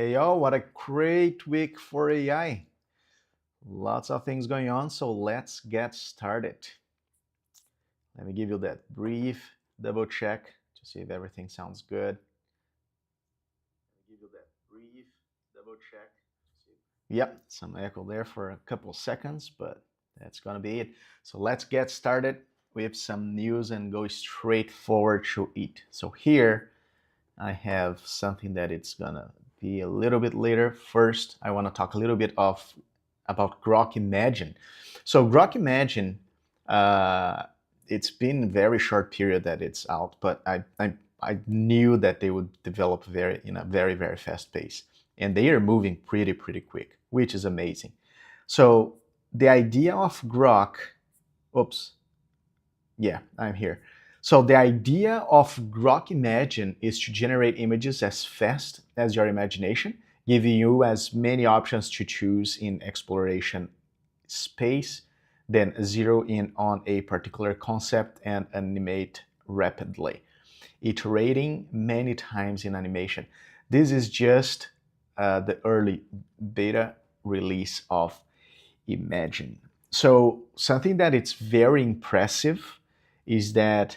Hey y'all, what a great week for AI. Lots of things going on, so let's get started. Let me give you that brief double check to see if everything sounds good. Let me give you that brief double check. Yep, some echo there for a couple seconds, but that's gonna be it. So let's get started with some news and go straight forward to it. So here I have something that it's gonna be a little bit later. First, I want to talk a little bit about Grok Imagine. So Grok Imagine, it's been a very short period that it's out, but I knew that they would develop in a very fast pace, and they are moving pretty quick, which is amazing. So the idea of Grok, oops, yeah, I'm here. So the idea of Grok Imagine is to generate images as fast as your imagination, giving you as many options to choose in exploration space, then zero in on a particular concept and animate rapidly, iterating many times in animation. This is just the early beta release of Imagine. So something that it's very impressive is that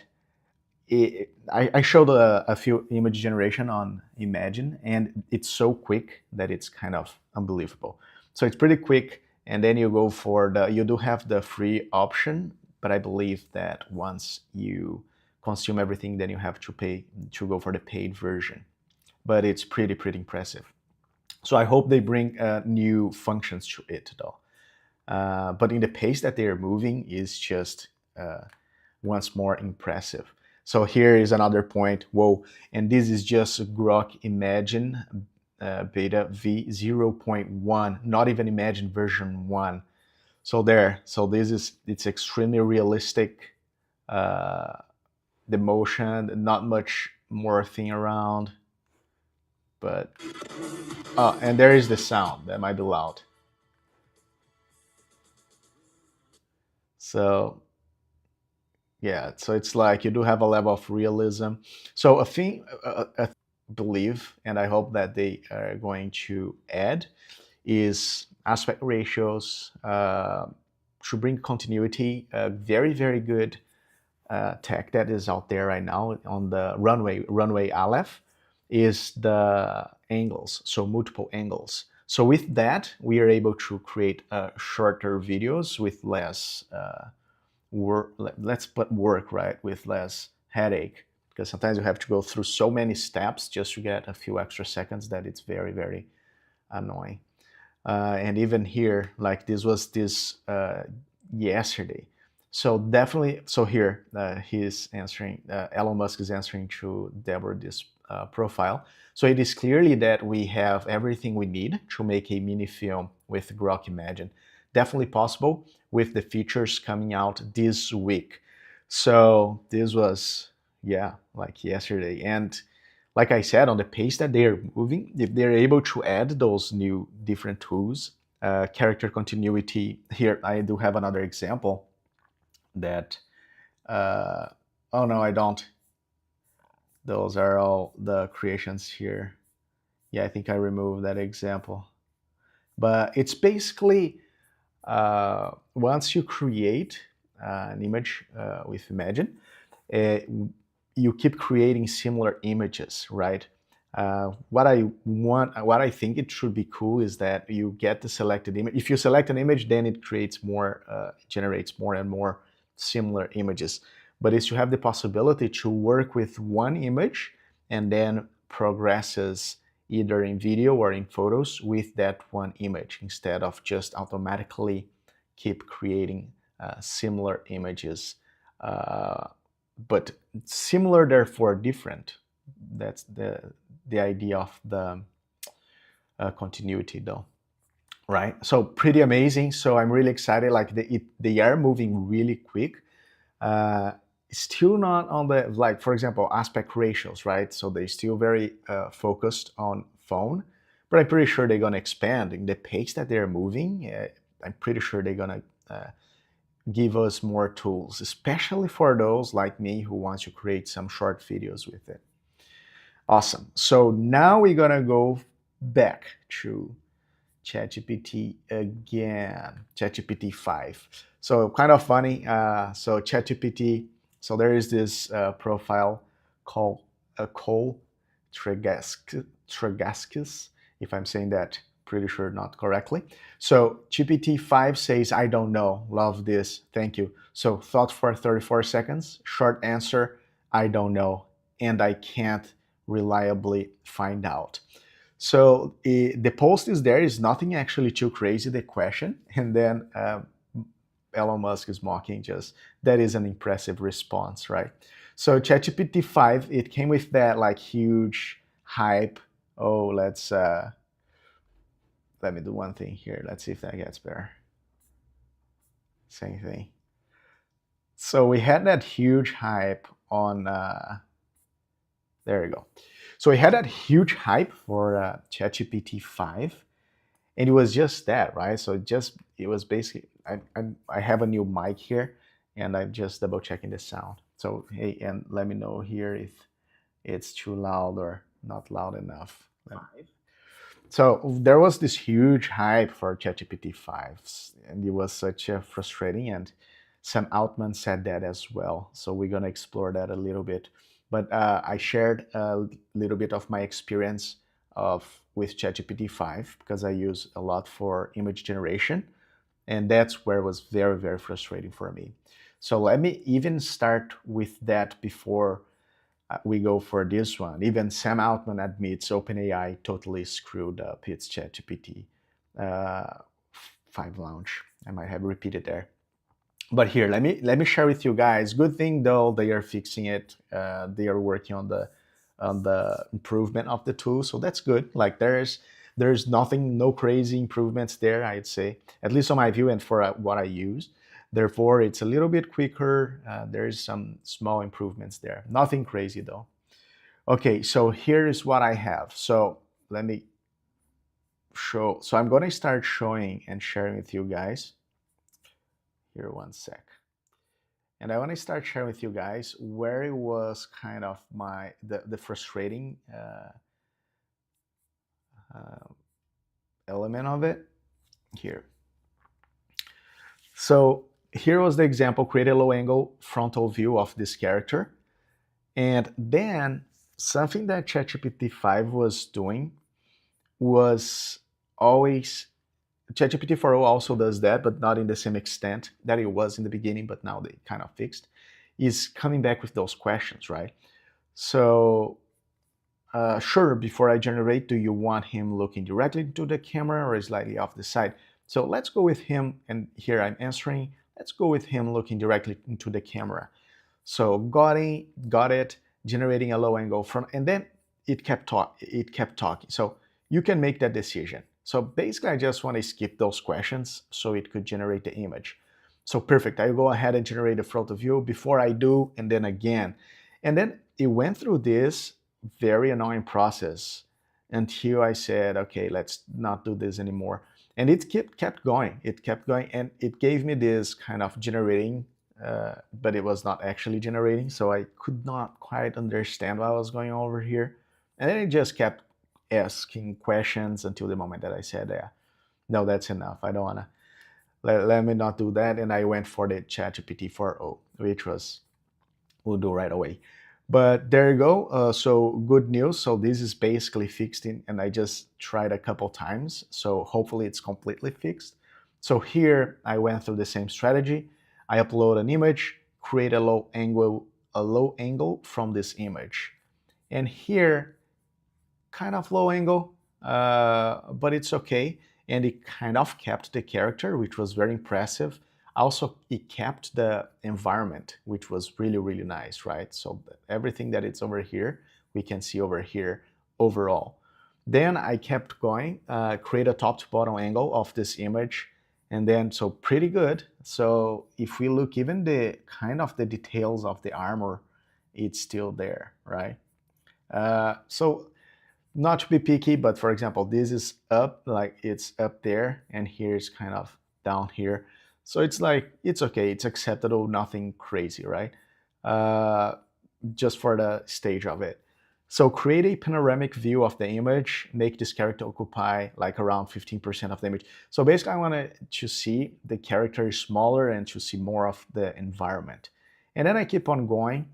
I showed a few image generation on Imagine, and it's so quick that it's kind of unbelievable. So it's pretty quick, and then you go for you do have the free option, but I believe that once you consume everything, then you have to pay to go for the paid version. But it's pretty impressive. So I hope they bring new functions to it, though. But in the pace that they are moving is just once more impressive. So here is another point. Whoa, and this is just Grok Imagine beta v0.1, not even Imagine version 1. So there, so it's extremely realistic. The motion, not much morphing around, but and there is the sound that might be loud. So yeah, so it's like you do have a level of realism. So a thing I believe, and I hope that they are going to add, is aspect ratios to bring continuity. Very good tech that is out there right now on the runway Aleph is the angles, so multiple angles. So with that, we are able to create shorter videos with less work. Let's put work, right, with less headache, because sometimes you have to go through so many steps just to get a few extra seconds that it's very annoying. And even here, like this yesterday. So definitely, so here he's answering, Elon Musk is answering to Deborah this profile. So it is clearly that we have everything we need to make a mini film with Grok Imagine. Definitely possible with the features coming out this week. So this was, yeah, like yesterday. And like I said, on the pace that they are moving, if they're able to add those new different tools, character continuity, here I do have another example that, oh no, I don't. Those are all the creations here. Yeah, I think I removed that example. But it's basically, once you create an image with Imagine, uh, you keep creating similar images, right? What I think it should be cool is that you get the selected image. If you select an image, then it creates more, generates more and more similar images. But is you have the possibility to work with one image and then progresses either in video or in photos with that one image instead of just automatically keep creating similar images. But similar, therefore different. That's the idea of the continuity, though, right? So pretty amazing. So I'm really excited. Like they are moving really quick. Still not on the, like, for example, aspect ratios, right? So they're still very focused on phone, but I'm pretty sure they're gonna expand in the pace that they're moving. I'm pretty sure they're gonna give us more tools, especially for those like me who wants to create some short videos with it. Awesome. So now we're gonna go back to ChatGPT again, ChatGPT 5. So kind of funny. So ChatGPT, so there is this profile called Cole Tregaskis, if I'm saying that pretty sure not correctly. So GPT-5 says, I don't know, love this, thank you. So thought for 34 seconds, short answer, I don't know, and I can't reliably find out. So the post is there, is nothing actually too crazy, the question. And then Elon Musk is mocking just, that is an impressive response, right? So ChatGPT 5, it came with that like huge hype. Oh, let me do one thing here. Let's see if that gets better. Same thing. So we had that huge hype on, there you go. So we had that huge hype for ChatGPT 5, and it was just that, right? So it was basically, I have a new mic here, and I'm just double checking the sound. So hey, and let me know here if it's too loud or not loud enough. So there was this huge hype for ChatGPT 5, and it was such a frustrating. And Sam Altman said that as well. So we're gonna explore that a little bit. But I shared a little bit of my experience of with ChatGPT 5 because I use a lot for image generation, and that's where it was very very frustrating for me. So let me even start with that before we go for this one. Even Sam Altman admits OpenAI totally screwed up its ChatGPT uh, 5 launch. I might have repeated there. But here, let me share with you guys. Good thing though, they are fixing it. They are working on the improvement of the tool, so that's good. Like there's nothing, no crazy improvements there, I'd say, at least on my view and for what I use. Therefore, it's a little bit quicker. There's some small improvements there. Nothing crazy though. Okay, so here is what I have. So let me show. So I'm going to start showing and sharing with you guys. Here, one sec. And I want to start sharing with you guys where it was kind of the frustrating uh, element of it here. So here was the example, create a low angle frontal view of this character. And then something that ChatGPT 5 was doing was always, ChatGPT 4o also does that, but not in the same extent that it was in the beginning, but now they kind of fixed, is coming back with those questions, right? So sure, before I generate, do you want him looking directly into the camera or slightly off the side? So let's go with him, and here I'm answering, let's go with him looking directly into the camera. So got it, generating a low angle from, and then it kept talking. So you can make that decision. So basically, I just want to skip those questions so it could generate the image. So perfect, I go ahead and generate a photo view before I do, and then again. And then it went through this very annoying process until I said, okay, let's not do this anymore. And it kept going. It kept going, and it gave me this kind of generating, but it was not actually generating. So I could not quite understand what was going on over here. And then it just kept asking questions until the moment that I said, yeah, no, that's enough. I don't want to, let me not do that. And I went for the ChatGPT 4o, which we'll do right away. But there you go. So good news. So this is basically fixed and I just tried a couple times. So hopefully it's completely fixed. So here I went through the same strategy. I upload an image, create a low angle from this image. And here, kind of low angle, but it's okay. And it kind of kept the character, which was very impressive. Also, it kept the environment, which was really, really nice, right? So everything that it's over here, we can see over here overall. Then I kept going, create a top to bottom angle of this image, and then so pretty good. So if we look, even the kind of the details of the armor, it's still there, right? So not to be picky, but for example, this is up, like it's up there, and here's kind of down here. So it's like, it's okay, it's acceptable, nothing crazy, right? Just for the stage of it. So create a panoramic view of the image, make this character occupy like around 15% of the image. So basically I wanted to see the character smaller and to see more of the environment. And then I keep on going.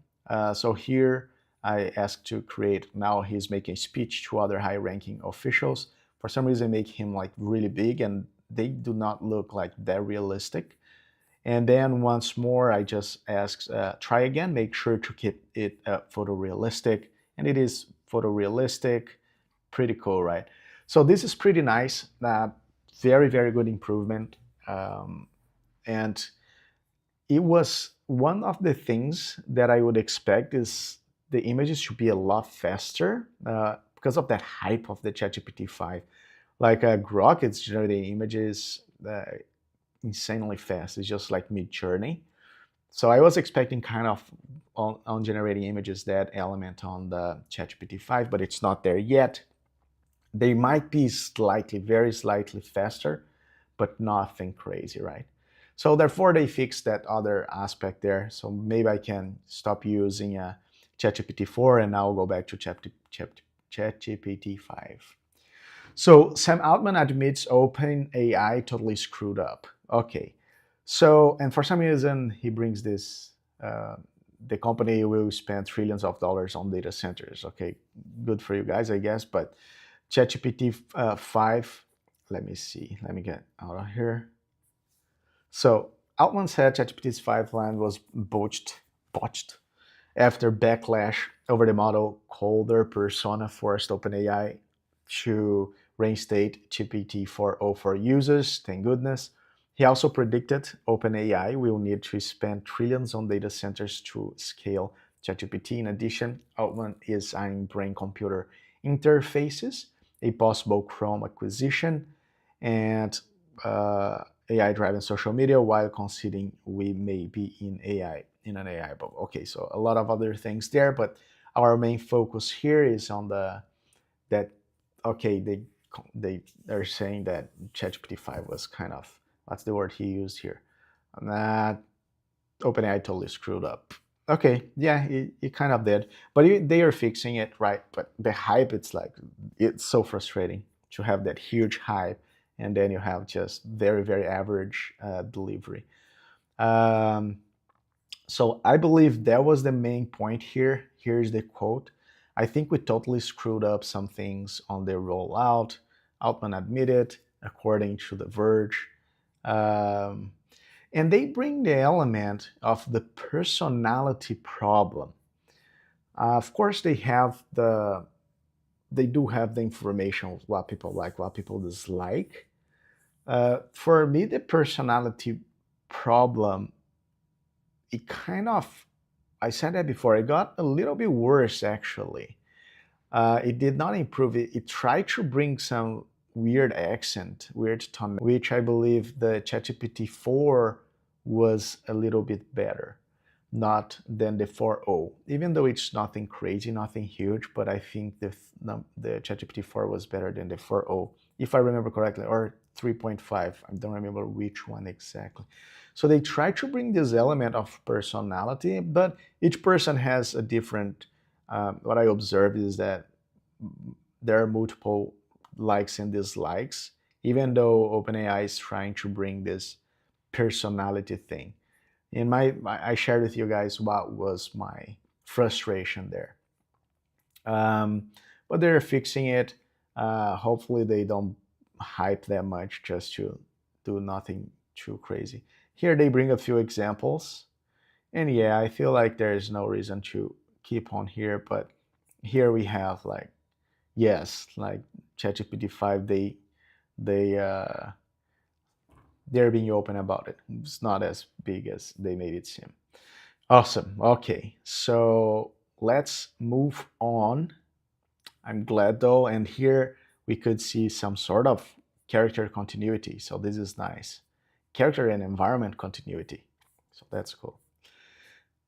So here I ask to create, now he's making a speech to other high ranking officials. For some reason, make him like really big and they do not look like that realistic. And then once more, I just ask, try again, make sure to keep it photorealistic. And it is photorealistic, pretty cool, right? So this is pretty nice. Very, very good improvement. And it was one of the things that I would expect is the images should be a lot faster because of the hype of the ChatGPT 5. Like Grok, it's generating images insanely fast. It's just like Mid-Journey. So I was expecting kind of on generating images that element on the ChatGPT 5, but it's not there yet. They might be slightly, very slightly faster, but nothing crazy, right? So therefore they fixed that other aspect there. So maybe I can stop using ChatGPT 4 and now go back to ChatGPT 5. So Sam Altman admits OpenAI totally screwed up. Okay. So, and for some reason, he brings this, the company will spend trillions of dollars on data centers. Okay, good for you guys, I guess. But ChatGPT 5, let me see, let me get out of here. So Altman said ChatGPT's 5 plan was botched after backlash over the model colder persona forced OpenAI to reinstate GPT-4o for users, thank goodness. He also predicted OpenAI will need to spend trillions on data centers to scale ChatGPT. In addition, Altman is eyeing brain-computer interfaces, a possible Chrome acquisition, and AI-driven social media, while conceding we may be in an AI bubble. Okay, so a lot of other things there, but our main focus here is on that. Okay, they're saying that ChatGPT 5 was kind of, what's the word he used here? That OpenAI totally screwed up. Okay, yeah, it kind of did, but they are fixing it, right? But the hype, it's so frustrating to have that huge hype and then you have just very, very average delivery. Um, so I believe that was the main point here. Here's the quote. I think we totally screwed up some things on the rollout. Altman admitted, according to The Verge. Um, and they bring the element of the personality problem. Of course, they do have the information of what people like, what people dislike. For me, the personality problem, it kind of, I said that before, it got a little bit worse actually. It did not improve it. It tried to bring some weird accent, weird tone, which I believe the ChatGPT 4 was a little bit better, not than the 4.0. Even though it's nothing crazy, nothing huge, but I think the ChatGPT 4 was better than the 4.0, if I remember correctly, or 3.5. I don't remember which one exactly. So they try to bring this element of personality, but each person has a different. What I observed is that there are multiple likes and dislikes, even though OpenAI is trying to bring this personality thing. In I shared with you guys what was my frustration there. But they're fixing it. Hopefully they don't hype that much just to do nothing too crazy. Here they bring a few examples. And yeah, I feel like there's no reason to keep on here, but here we have like, yes, like ChatGPT 5, they they're being open about it. It's not as big as they made it seem. Awesome. Okay, so let's move on. I'm glad though, and here we could see some sort of character continuity. So this is nice. Character and environment continuity. So that's cool.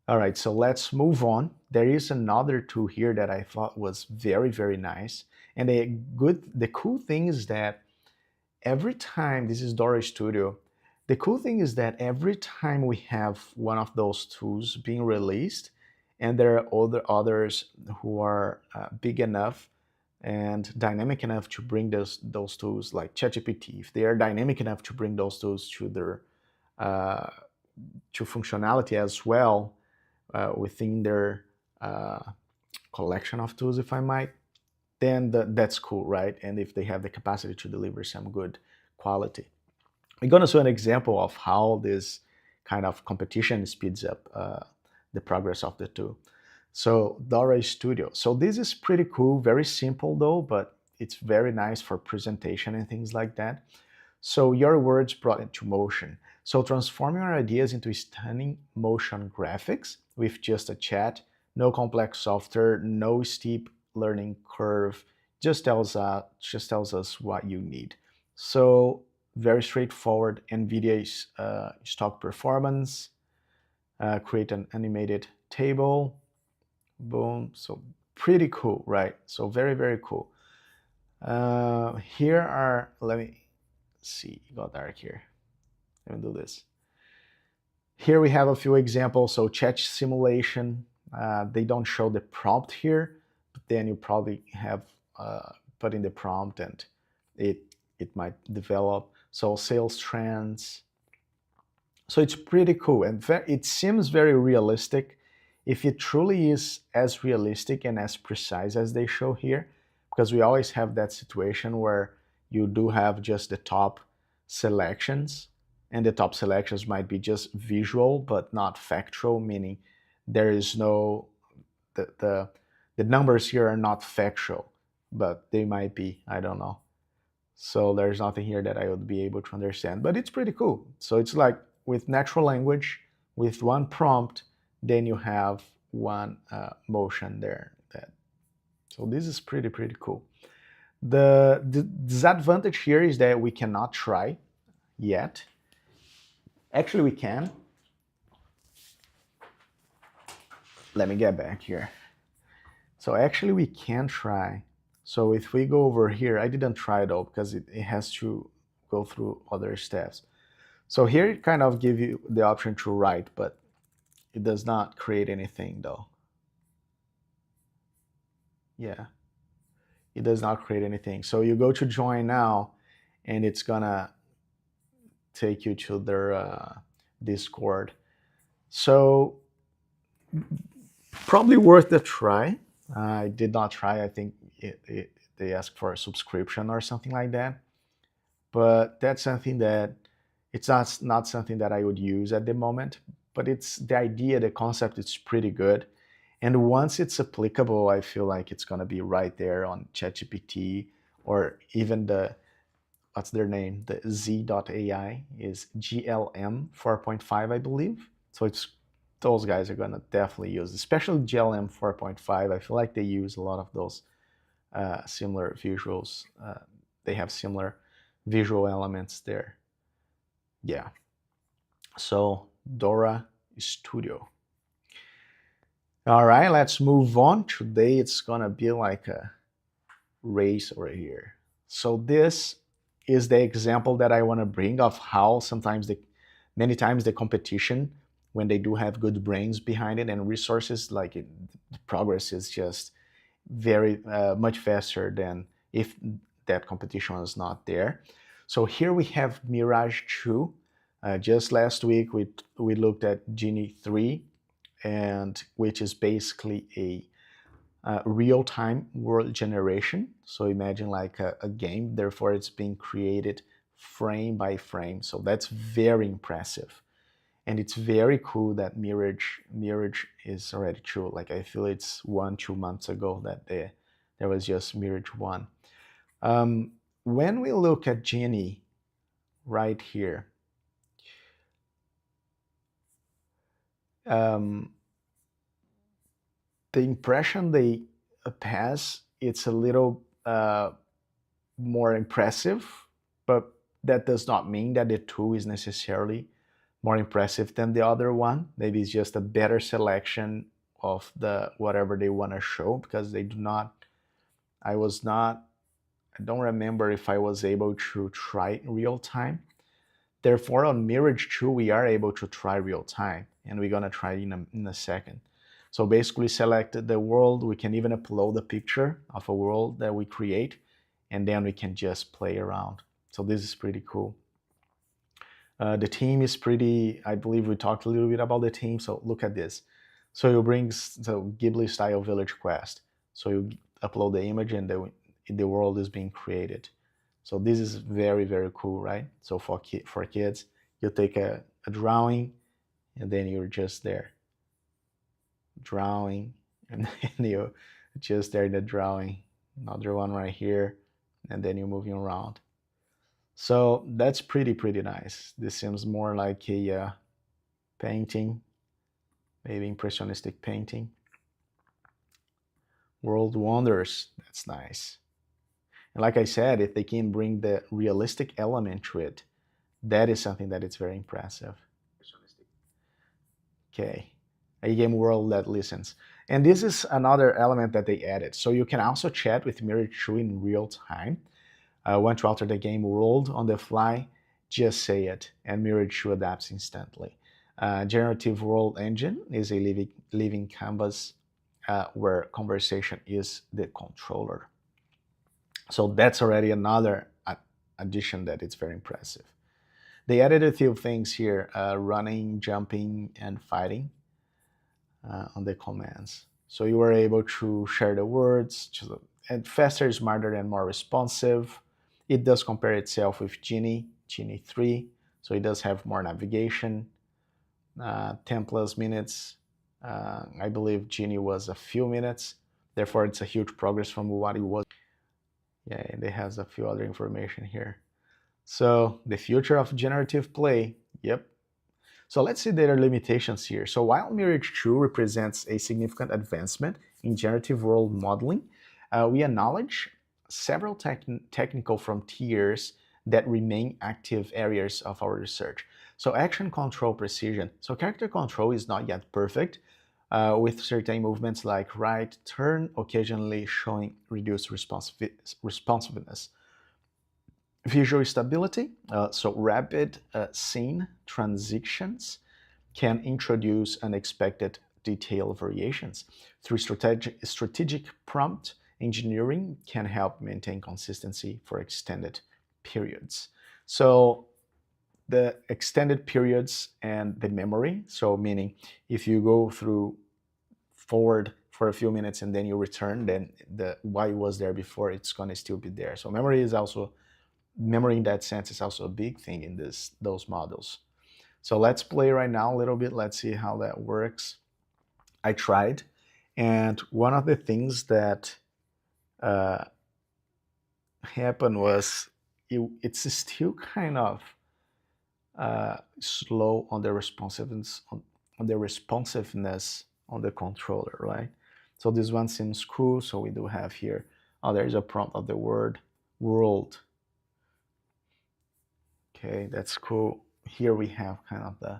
All right, so let's move on. There is another tool here that I thought was very, very nice. And the cool thing is that every time, this is Dora Studio, the cool thing is that every time we have one of those tools being released, and there are others who are big enough and dynamic enough to bring those tools, like ChatGPT. If they are dynamic enough to bring those tools to their uh, to functionality as well within their uh, collection of tools, if I might, then that's cool, right? And if they have the capacity to deliver some good quality. I'm going to show an example of how this kind of competition speeds up the progress of the tool. So Dora Studio. So this is pretty cool, very simple though, but it's very nice for presentation and things like that. So your words brought into motion. So transforming our ideas into stunning motion graphics with just a chat, no complex software, no steep learning curve, just tells us what you need. So very straightforward. NVIDIA's stock performance, create an animated table, boom. So pretty cool, right? So very, very cool. Here are, let me see, it got dark here. Let me do this. Here we have a few examples. So chat simulation, they don't show the prompt here, but then you probably have put in the prompt and it might develop. So sales trends. So it's pretty cool, and it seems very realistic. If it truly is as realistic and as precise as they show here, because we always have that situation where you do have just the top selections, and the top selections might be just visual but not factual, meaning there is no the numbers here are not factual, but they might be, I don't know. So there's nothing here that I would be able to understand, but it's pretty cool. So it's like with natural language, with one prompt, then you have one motion there. So this is pretty, pretty cool. The disadvantage here is that we cannot try yet. Actually, we can. Let me get back here. So actually we can try. So if we go over here, I didn't try though, because it has to go through other steps. So here it kind of gives you the option to write, but it does not create anything though. Yeah, it does not create anything. So you go to join now, and it's gonna take you to their Discord. So probably worth the try. I did not try. I think they asked for a subscription or something like that. But that's something that it's not something that I would use at the moment. But it's the idea, the concept is pretty good. And once it's applicable, I feel like it's gonna be right there on ChatGPT, or even the, what's their name? The Z.ai is GLM 4.5, I believe. So it's, those guys are gonna definitely use, especially GLM 4.5. I feel like they use a lot of those similar visuals. They have similar visual elements there. Yeah. So Dora Studio. All right, let's move on. Today it's gonna be like a race over here. So this is the example that I want to bring of how sometimes many times the competition, when they do have good brains behind it and resources, like the progress is just very much faster than if that competition was not there. So here we have Mirage 2. Just last week we looked at Genie 3, and which is basically a real-time world generation. So imagine like a game, therefore it's being created frame by frame. So that's very impressive. And it's very cool that Mirage is already true. Like I feel it's 1-2 months ago that there was just Mirage 1. When we look at Genie right here, the impression they pass, it's a little more impressive, but that does not mean that the tool is necessarily more impressive than the other one. Maybe it's just a better selection of the whatever they want to show, because they do not, I don't remember if I was able to try in real time. Therefore, on Mirage 2, we are able to try real time, and we're gonna try in a second. So basically select the world. We can even upload a picture of a world that we create, and then we can just play around. So this is pretty cool. The team is pretty, I believe we talked a little bit about the team, so look at this. So you bring the Ghibli style village quest. So you upload the image and the world is being created. So this is very, very cool, right? So for kids, you take a drawing and then you're just there drawing and then you just there the drawing, another one right here, and then you're moving around. So that's pretty nice. This seems more like a painting, maybe impressionistic painting. World wonders, that's nice. And like I said, if they can bring the realistic element to it, that is something that is very impressive. Okay, a game world that listens. And this is another element that they added. So you can also chat with Mirror True in real time. Want to alter the game world on the fly? Just say it, and Mirror True adapts instantly. Generative World Engine is a living canvas where conversation is the controller. So that's already another addition that it's very impressive. They added a few things here, running, jumping, and fighting on the commands. So you were able to share the words, and faster, smarter, and more responsive. It does compare itself with Genie 3, so it does have more navigation, 10 plus minutes. I believe Genie was a few minutes, therefore it's a huge progress from what it was. Yeah, and it has a few other information here. So the future of generative play, yep. So let's see their limitations here. So while Mirage 2 represents a significant advancement in generative world modeling, we acknowledge several technical frontiers that remain active areas of our research. So action control precision. So character control is not yet perfect, with certain movements like right turn occasionally showing reduced responsiveness. Visual stability, so rapid scene transitions can introduce unexpected detail variations. Through strategic prompt engineering can help maintain consistency for extended periods. So the extended periods and the memory, so meaning if you go through forward for a few minutes and then you return, then the what was there before, it's going to still be there. So memory in that sense is also a big thing in those models. So let's play right now a little bit. Let's see how that works. I tried, and one of the things that uh, happened was it's still kind of slow on the responsiveness on the responsiveness on the controller, right? So this one seems cool. So we do have here. Oh, there's a prompt of the word world. Okay, that's cool. Here we have kind of the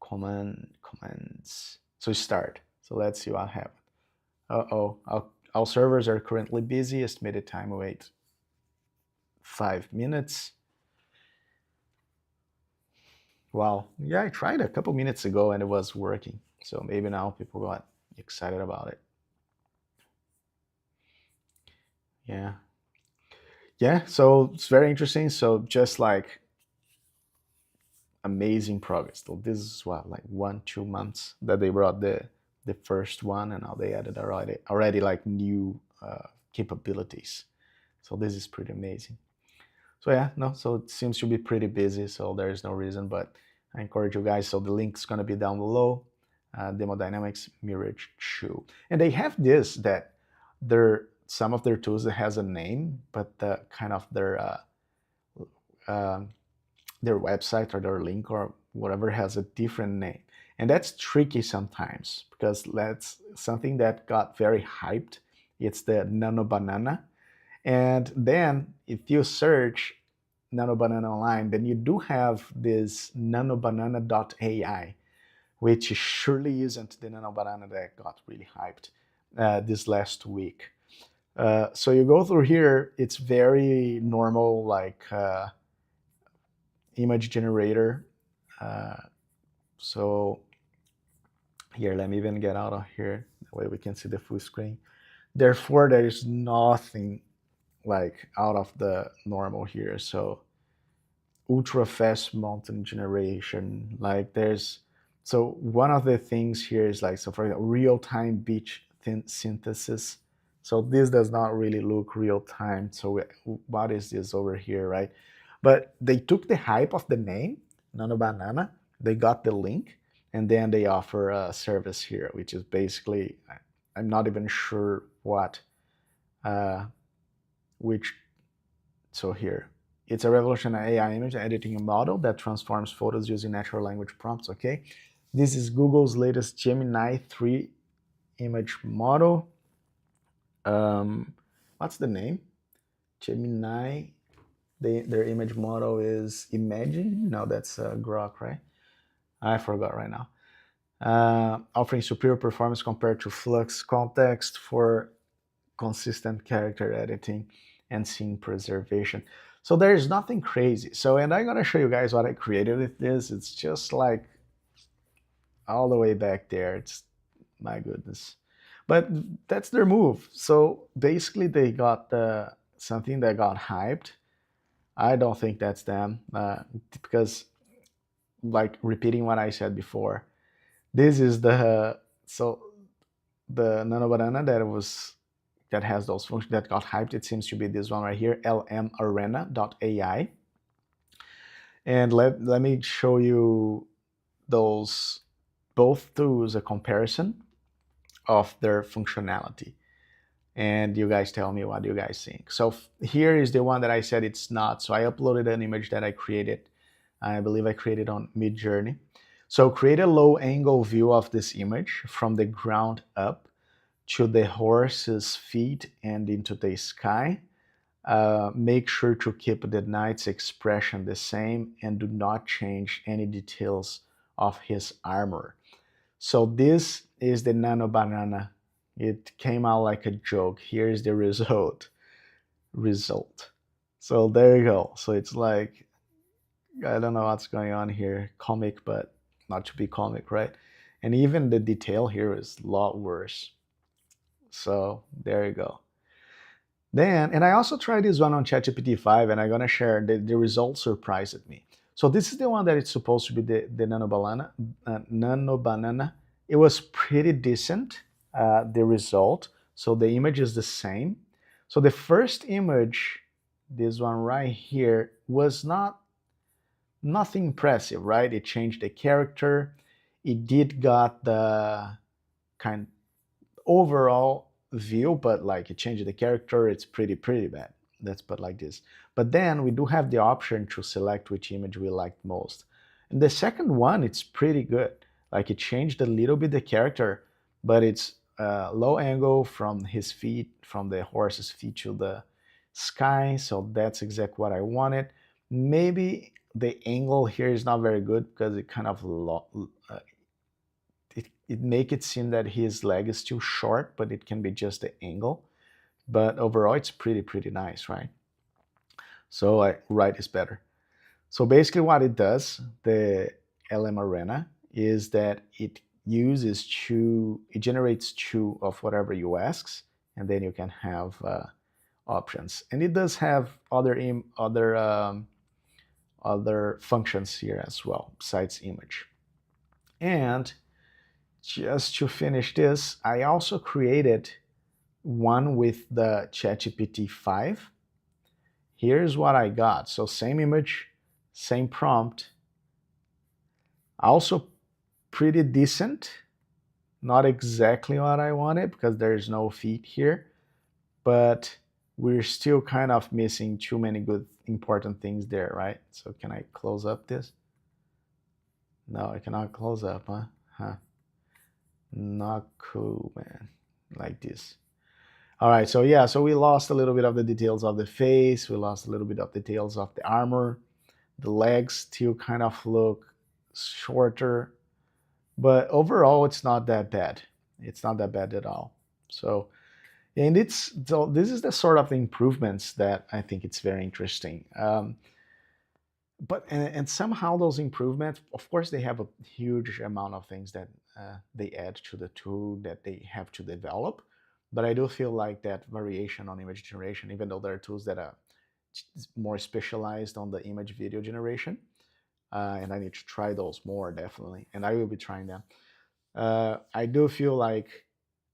commands. So start. So let's see what happens. Uh-oh, our servers are currently busy. Estimated time wait 5 minutes. Wow, yeah, I tried a couple minutes ago and it was working. So maybe now people got excited about it. Yeah. Yeah, so it's very interesting. So just like amazing progress. So this is what, like 1-2 months that they brought the first one, and now they added already like new capabilities. So this is pretty amazing. So yeah, no, so it seems to be pretty busy. So there is no reason, but I encourage you guys. So the link's gonna be down below. Demo Dynamics Mirage 2, and they have this that some of their tools that has a name, but the kind of uh, their website or their link or whatever has a different name. And that's tricky sometimes because that's something that got very hyped. It's the NanoBanana. And then if you search NanoBanana online, then you do have this nanobanana.ai, which surely isn't the NanoBanana that got really hyped this last week. So you go through here, it's very normal, like image generator. Uh, so Here, let me even get out of here. That way we can see the full screen. Therefore, there is nothing like out of the normal here. So ultra fast mountain generation. Like there's so one of the things here is like so for example, real time beach synthesis. So this does not really look real time. So what is this over here, right? But they took the hype of the name NanoBanana. They got the link, and then they offer a service here, which is basically I'm not even sure what uh, which so here, it's a revolutionary AI image editing model that transforms photos using natural language prompts, okay? This is Google's latest Gemini 3 image model. What's the name? Gemini, their image model is Imagine? No, that's Grok, right? I forgot right now. Offering superior performance compared to Flux context for consistent character editing and scene preservation. So there's nothing crazy. So, and I'm gonna show you guys what I created with this. It's just like all the way back there. It's my goodness. But that's their move. So basically they got something that got hyped. I don't think that's them because like repeating what I said before, this is the so the nano banana that has those functions that got hyped. It seems to be this one right here, lmarena.ai. And let me show you those both tools, a comparison of their functionality. And you guys tell me what you guys think. So here is the one that I said it's not. So I uploaded an image that I created. I believe I created on Midjourney. So create a low angle view of this image from the ground up to the horse's feet and into the sky. Make sure to keep the knight's expression the same and do not change any details of his armor. So this is the Nano Banana. It came out like a joke. Here's the result. So there you go. So it's like, I don't know what's going on here. Comic, but not to be comic, right? And even the detail here is a lot worse. So there you go. Then, and I also tried this one on ChatGPT 5, and I'm gonna share the results surprised me. So this is the one that it's supposed to be the Nano Banana. It was pretty decent, the result. So the image is the same. So the first image, this one right here, was nothing impressive, right? It changed the character. It did got the kind overall view, but like it changed the character, it's pretty bad. Let's put like this. But then we do have the option to select which image we liked most. And the second one, it's pretty good. Like it changed a little bit the character, but it's low angle from his feet, from the horse's feet to the sky. So that's exactly what I wanted. Maybe the angle here is not very good because it kind of it make it seem that his leg is too short, but it can be just the angle. But overall, it's pretty nice, right? So right is better. So basically what it does, the LM Arena, is that it generates two of whatever you ask, and then you can have options. And it does have other functions here as well, besides image. And just to finish this, I also created one with the ChatGPT 5. Here's what I got. So same image, same prompt. Also pretty decent. Not exactly what I wanted because there's no feet here, but we're still kind of missing too many good important things there, right? So can I close up this? No, I cannot close up, huh? Not cool, man. Like this. All right, so yeah, so we lost a little bit of the details of the face. We lost a little bit of details of the armor. The legs still kind of look shorter, but overall, it's not that bad. It's not that bad at all. So, and this is the sort of improvements that I think it's very interesting. but and somehow those improvements, of course, they have a huge amount of things that they add to the tool that they have to develop. But I do feel like that variation on image generation, even though there are tools that are more specialized on the image video generation, and I need to try those more definitely, and I will be trying them. I do feel like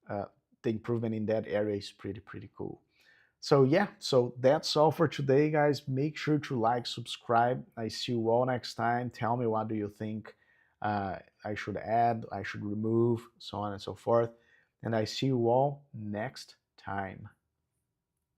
uh, the improvement in that area is pretty cool. So yeah, so that's all for today, guys. Make sure to like, subscribe. I see you all next time. Tell me what do you think I should add, I should remove, so on and so forth. And I see you all next time.